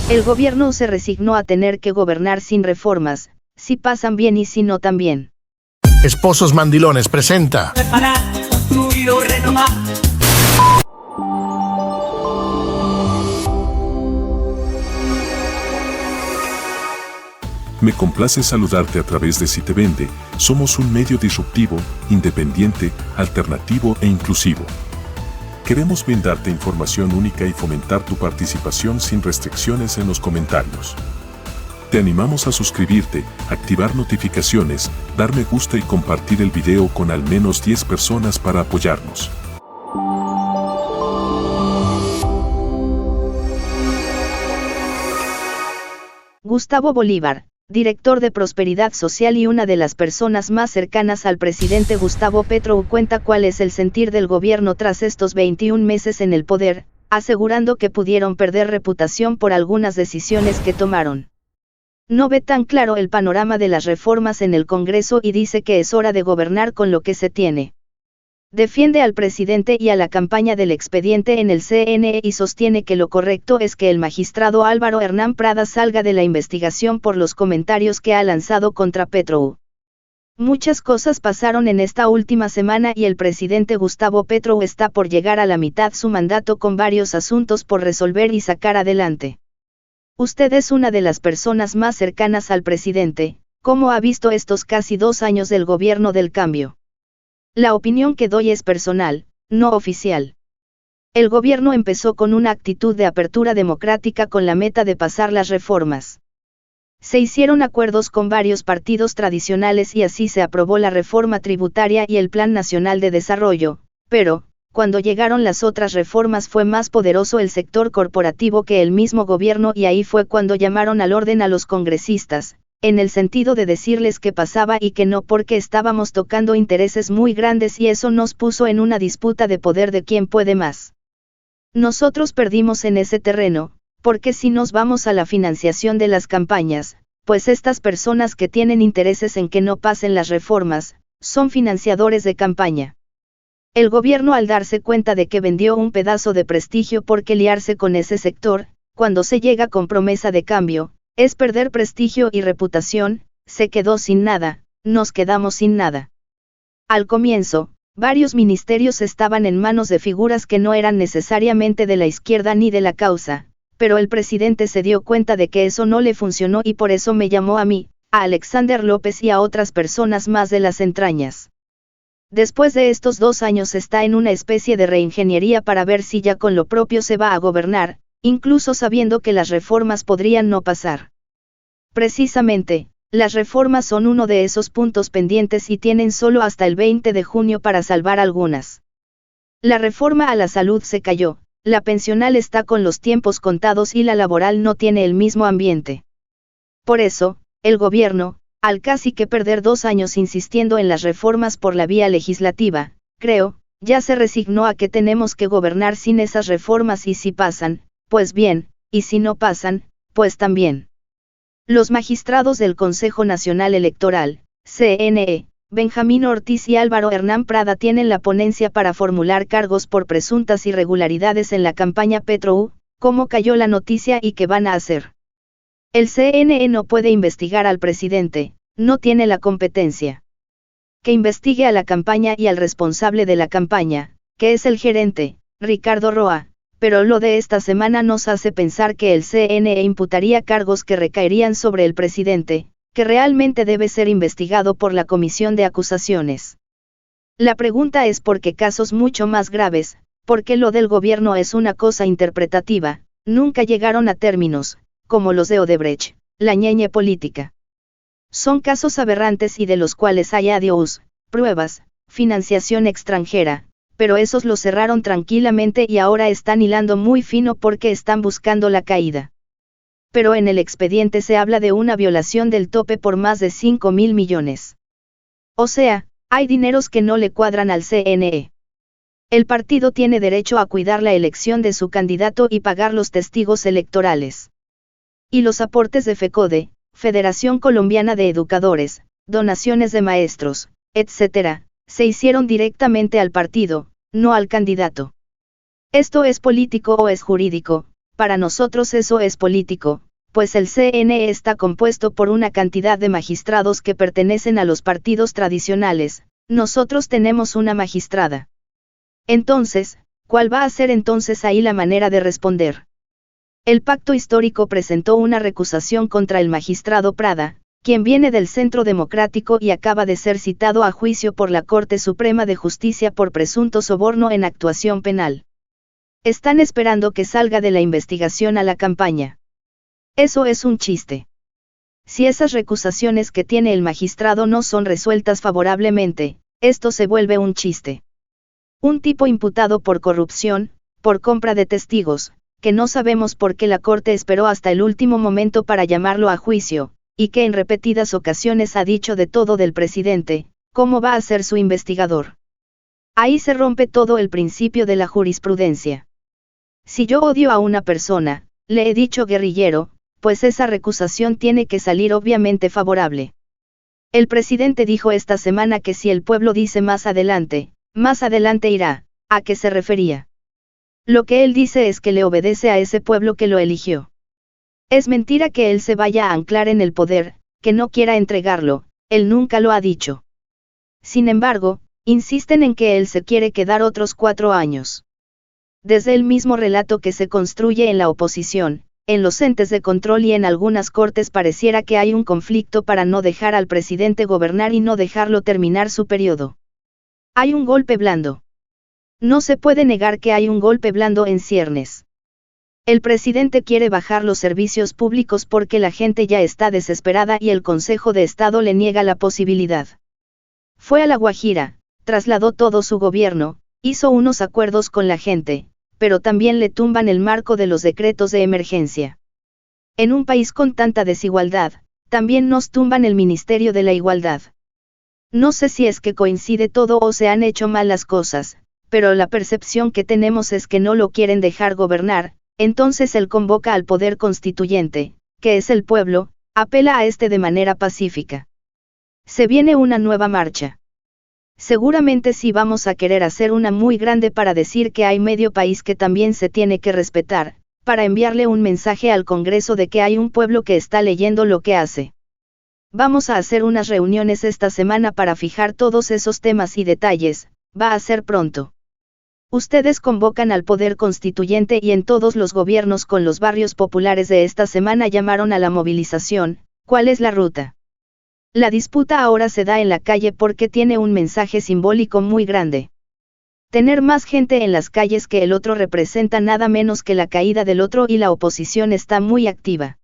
El gobierno se resignó a tener que gobernar sin reformas, si pasan bien y si no también. Esposos Mandilones presenta. Me complace saludarte a través de Si Te Vende. Somos un medio disruptivo, independiente, alternativo e inclusivo. Queremos brindarte información única y fomentar tu participación sin restricciones en los comentarios. Te animamos a suscribirte, activar notificaciones, dar me gusta y compartir el video con al menos 10 personas para apoyarnos. Gustavo Bolívar, director de Prosperidad Social y una de las personas más cercanas al presidente Gustavo Petro, cuenta cuál es el sentir del gobierno tras estos 21 meses en el poder, asegurando que pudieron perder reputación por algunas decisiones que tomaron. No ve tan claro el panorama de las reformas en el Congreso y dice que es hora de gobernar con lo que se tiene. Defiende al presidente y a la campaña del expediente en el CNE y sostiene que lo correcto es que el magistrado Álvaro Hernán Prada salga de la investigación por los comentarios que ha lanzado contra Petro. Muchas cosas pasaron en esta última semana y el presidente Gustavo Petro está por llegar a la mitad su mandato con varios asuntos por resolver y sacar adelante. Usted es una de las personas más cercanas al presidente. ¿Cómo ha visto estos casi 2 años del gobierno del cambio? La opinión que doy es personal, no oficial. El gobierno empezó con una actitud de apertura democrática con la meta de pasar las reformas. Se hicieron acuerdos con varios partidos tradicionales y así se aprobó la reforma tributaria y el Plan Nacional de Desarrollo, pero, cuando llegaron las otras reformas fue más poderoso el sector corporativo que el mismo gobierno y ahí fue cuando llamaron al orden a los congresistas, en el sentido de decirles qué pasaba y que no, porque estábamos tocando intereses muy grandes y eso nos puso en una disputa de poder de quién puede más. Nosotros perdimos en ese terreno, porque si nos vamos a la financiación de las campañas, pues estas personas que tienen intereses en que no pasen las reformas, son financiadores de campaña. El gobierno, al darse cuenta de que vendió un pedazo de prestigio porque liarse con ese sector, cuando se llega con promesa de cambio, es perder prestigio y reputación, se quedó sin nada, nos quedamos sin nada. Al comienzo, varios ministerios estaban en manos de figuras que no eran necesariamente de la izquierda ni de la causa, pero el presidente se dio cuenta de que eso no le funcionó y por eso me llamó a mí, a Alexander López y a otras personas más de las entrañas. Después de estos 2 años está en una especie de reingeniería para ver si ya con lo propio se va a gobernar, incluso sabiendo que las reformas podrían no pasar. Precisamente, las reformas son uno de esos puntos pendientes y tienen solo hasta el 20 de junio para salvar algunas. La reforma a la salud se cayó, la pensional está con los tiempos contados y la laboral no tiene el mismo ambiente. Por eso, el gobierno, al casi que perder 2 años insistiendo en las reformas por la vía legislativa, creo, ya se resignó a que tenemos que gobernar sin esas reformas y si pasan, pues bien, y si no pasan, pues también. Los magistrados del Consejo Nacional Electoral, CNE, Benjamín Ortiz y Álvaro Hernán Prada tienen la ponencia para formular cargos por presuntas irregularidades en la campaña Petro, cómo cayó la noticia y qué van a hacer. El CNE no puede investigar al presidente, no tiene la competencia. Que investigue a la campaña y al responsable de la campaña, que es el gerente, Ricardo Roa. Pero lo de esta semana nos hace pensar que el CNE imputaría cargos que recaerían sobre el presidente, que realmente debe ser investigado por la Comisión de Acusaciones. La pregunta es por qué casos mucho más graves, porque lo del gobierno es una cosa interpretativa, nunca llegaron a términos, como los de Odebrecht, la ñeñe política. Son casos aberrantes y de los cuales hay adiós, pruebas, financiación extranjera. Pero esos los cerraron tranquilamente y ahora están hilando muy fino porque están buscando la caída. Pero en el expediente se habla de una violación del tope por más de 5.000 millones. O sea, hay dineros que no le cuadran al CNE. El partido tiene derecho a cuidar la elección de su candidato y pagar los testigos electorales. Y los aportes de FECODE, Federación Colombiana de Educadores, donaciones de maestros, etc., se hicieron directamente al partido, no al candidato. ¿Esto es político o es jurídico? para nosotros eso es político, pues el CNE está compuesto por una cantidad de magistrados que pertenecen a los partidos tradicionales, nosotros tenemos una magistrada. Entonces, ¿cuál va a ser entonces ahí la manera de responder? El Pacto Histórico presentó una recusación contra el magistrado Prada, quien viene del Centro Democrático y acaba de ser citado a juicio por la Corte Suprema de Justicia por presunto soborno en actuación penal. Están esperando que salga de la investigación a la campaña. Eso es un chiste. Si esas recusaciones que tiene el magistrado no son resueltas favorablemente, esto se vuelve un chiste. Un tipo imputado por corrupción, por compra de testigos, que no sabemos por qué la Corte esperó hasta el último momento para llamarlo a juicio, y que en repetidas ocasiones ha dicho de todo del presidente, ¿cómo va a ser su investigador? Ahí se rompe todo el principio de la jurisprudencia. Si yo odio a una persona, le he dicho guerrillero, pues esa recusación tiene que salir obviamente favorable. El presidente dijo esta semana que si el pueblo dice más adelante irá, ¿a qué se refería? Lo que él dice es que le obedece a ese pueblo que lo eligió. Es mentira que él se vaya a anclar en el poder, que no quiera entregarlo, él nunca lo ha dicho. Sin embargo, insisten en que él se quiere quedar otros 4 años. Desde el mismo relato que se construye en la oposición, en los entes de control y en algunas cortes pareciera que hay un conflicto para no dejar al presidente gobernar y no dejarlo terminar su periodo. Hay un golpe blando. No se puede negar que hay un golpe blando en ciernes. El presidente quiere bajar los servicios públicos porque la gente ya está desesperada y el Consejo de Estado le niega la posibilidad. Fue a La Guajira, trasladó todo su gobierno, hizo unos acuerdos con la gente, pero también le tumban el marco de los decretos de emergencia. En un país con tanta desigualdad, también nos tumban el Ministerio de la Igualdad. No sé si es que coincide todo o se han hecho mal las cosas, pero la percepción que tenemos es que no lo quieren dejar gobernar, entonces él convoca al poder constituyente, que es el pueblo, apela a este de manera pacífica. Se viene una nueva marcha. Seguramente sí vamos a querer hacer una muy grande para decir que hay medio país que también se tiene que respetar, para enviarle un mensaje al Congreso de que hay un pueblo que está leyendo lo que hace. Vamos a hacer unas reuniones esta semana para fijar todos esos temas y detalles, va a ser pronto. Ustedes convocan al poder constituyente y en todos los gobiernos con los barrios populares de esta semana llamaron a la movilización. ¿Cuál es la ruta? La disputa ahora se da en la calle porque tiene un mensaje simbólico muy grande. Tener más gente en las calles que el otro representa nada menos que la caída del otro y la oposición está muy activa.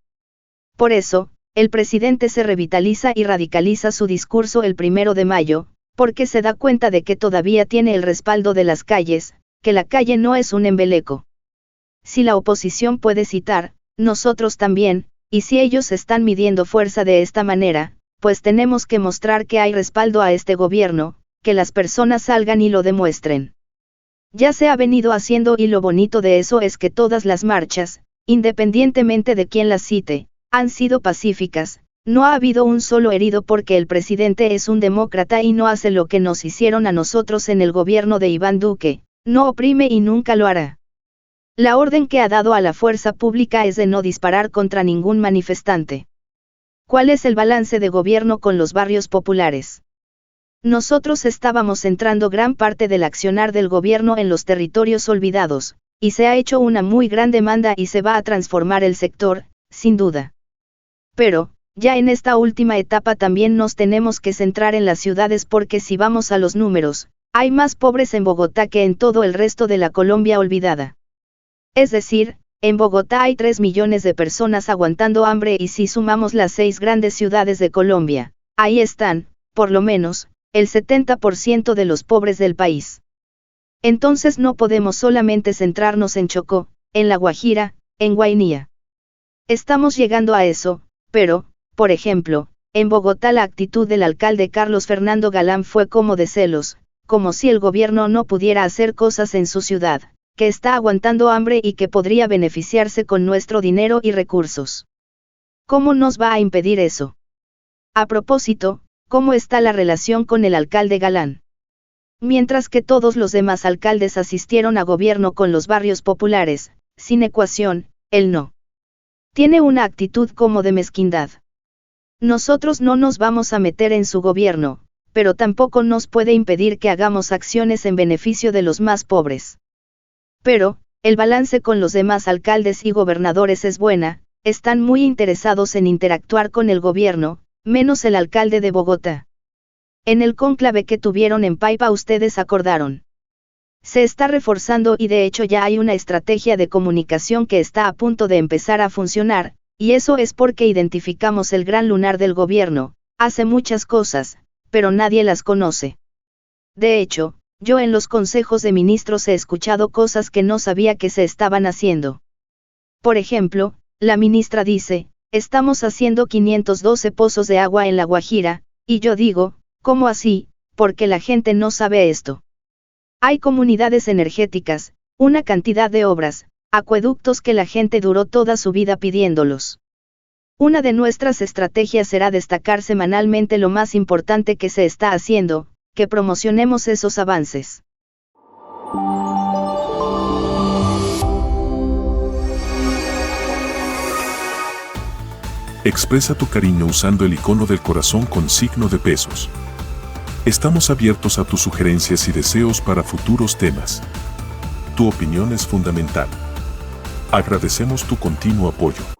Por eso, el presidente se revitaliza y radicaliza su discurso el 1 de mayo, porque se da cuenta de que todavía tiene el respaldo de las calles, que la calle no es un embeleco. Si la oposición puede citar, nosotros también, y si ellos están midiendo fuerza de esta manera, pues tenemos que mostrar que hay respaldo a este gobierno, que las personas salgan y lo demuestren. Ya se ha venido haciendo y lo bonito de eso es que todas las marchas, independientemente de quién las cite, han sido pacíficas, no ha habido un solo herido porque el presidente es un demócrata y no hace lo que nos hicieron a nosotros en el gobierno de Iván Duque, no oprime y nunca lo hará. La orden que ha dado a la fuerza pública es de no disparar contra ningún manifestante. ¿Cuál es el balance de gobierno con los barrios populares? Nosotros estábamos centrando gran parte del accionar del gobierno en los territorios olvidados, y se ha hecho una muy gran demanda y se va a transformar el sector, sin duda. Pero, ya en esta última etapa también nos tenemos que centrar en las ciudades porque si vamos a los números, hay más pobres en Bogotá que en todo el resto de la Colombia olvidada. Es decir, en Bogotá hay 3 millones de personas aguantando hambre y si sumamos las 6 grandes ciudades de Colombia, ahí están, por lo menos, el 70% de los pobres del país. Entonces no podemos solamente centrarnos en Chocó, en La Guajira, en Guainía. Estamos llegando a eso, pero, por ejemplo, en Bogotá la actitud del alcalde Carlos Fernando Galán fue como de celos, como si el gobierno no pudiera hacer cosas en su ciudad, que está aguantando hambre y que podría beneficiarse con nuestro dinero y recursos. ¿Cómo nos va a impedir eso? A propósito, ¿cómo está la relación con el alcalde Galán? Mientras que todos los demás alcaldes asistieron a gobierno con los barrios populares, sin ecuación, él no. Tiene una actitud como de mezquindad. Nosotros no nos vamos a meter en su gobierno, pero tampoco nos puede impedir que hagamos acciones en beneficio de los más pobres. Pero, el balance con los demás alcaldes y gobernadores es buena, están muy interesados en interactuar con el gobierno, menos el alcalde de Bogotá. En el cónclave que tuvieron en Paipa ustedes acordaron. Se está reforzando y de hecho ya hay una estrategia de comunicación que está a punto de empezar a funcionar, y eso es porque identificamos el gran lunar del gobierno, hace muchas cosas, pero nadie las conoce. De hecho, yo en los consejos de ministros he escuchado cosas que no sabía que se estaban haciendo. Por ejemplo, la ministra dice, estamos haciendo 512 pozos de agua en La Guajira, y yo digo, ¿cómo así? Porque la gente no sabe esto. Hay comunidades energéticas, una cantidad de obras, acueductos que la gente duró toda su vida pidiéndolos. Una de nuestras estrategias será destacar semanalmente lo más importante que se está haciendo, que promocionemos esos avances. Expresa tu cariño usando el icono del corazón con signo de pesos. Estamos abiertos a tus sugerencias y deseos para futuros temas. Tu opinión es fundamental. Agradecemos tu continuo apoyo.